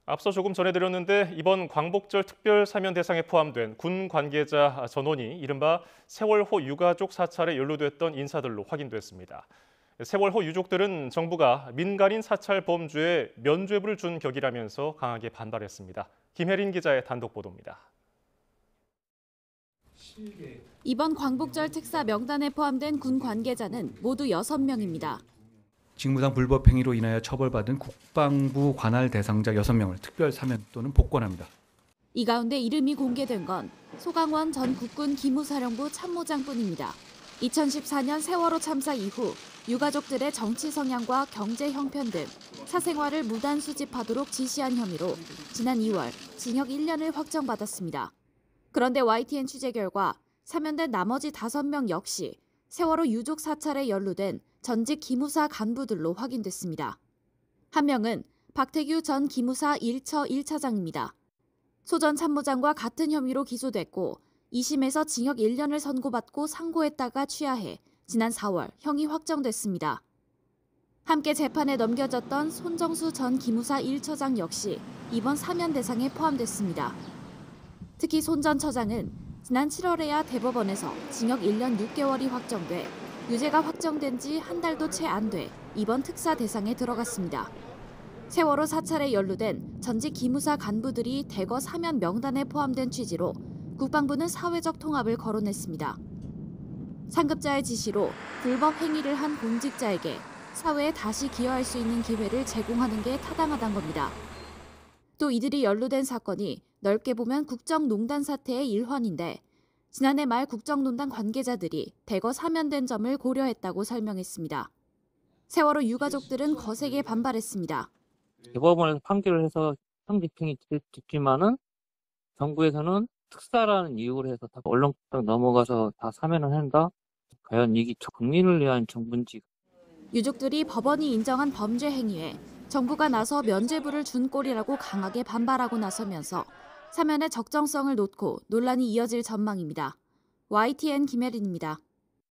앞서 조금 전해드렸는데 이번 광복절 특별 사면 대상에 포함된 군 관계자 전원이 이른바 세월호 유가족 사찰에 연루됐던 인사들로 확인됐습니다. 세월호 유족들은 정부가 민간인 사찰 범주에 면죄부를 준 격이라면서 강하게 반발했습니다. 김혜린 기자의 단독 보도입니다. 이번 광복절 특사 명단에 포함된 군 관계자는 모두 6명입니다. 직무상 불법 행위로 인하여 처벌받은 국방부 관할 대상자 6명을 특별 사면 또는 복권합니다. 이 가운데 이름이 공개된 건 소강원 전 국군 기무사령부 참모장뿐입니다. 2014년 세월호 참사 이후 유가족들의 정치 성향과 경제 형편 등 사생활을 무단 수집하도록 지시한 혐의로 지난 2월 징역 1년을 확정받았습니다. 그런데 YTN 취재 결과 사면된 나머지 5명 역시 세월호 유족 사찰에 연루된 전직 기무사 간부들로 확인됐습니다. 한 명은 박태규 전 기무사 1처 1차장입니다. 소 전 참모장과 같은 혐의로 기소됐고 2심에서 징역 1년을 선고받고 상고했다가 취하해 지난 4월 형이 확정됐습니다. 함께 재판에 넘겨졌던 손정수 전 기무사 1처장 역시 이번 사면 대상에 포함됐습니다. 특히 손 전 처장은 지난 7월에야 대법원에서 징역 1년 6개월이 확정돼 유죄가 확정된 지 한 달도 채 안 돼 이번 특사 대상에 들어갔습니다. 세월호 사찰에 연루된 전직 기무사 간부들이 대거 사면 명단에 포함된 취지로 국방부는 사회적 통합을 거론했습니다. 상급자의 지시로 불법 행위를 한 공직자에게 사회에 다시 기여할 수 있는 기회를 제공하는 게 타당하다는 겁니다. 또 이들이 연루된 사건이 넓게 보면 국정농단 사태의 일환인데 지난해 말 국정농단 관계자들이 대거 사면된 점을 고려했다고 설명했습니다. 세월호 유가족들은 거세게 반발했습니다. 대법원에서 판결을 해서 형집행이 됐지만은 정부에서는 특사라는 이유로 해서 다 얼렁뚱땅 넘어가서 다 사면을 한다? 과연 이게 국민을 위한 정부인지. 유족들이 법원이 인정한 범죄 행위에 정부가 나서 면죄부를 준 꼴이라고 강하게 반발하고 나서면서 사면의 적정성을 놓고 논란이 이어질 전망입니다. YTN 김혜린입니다.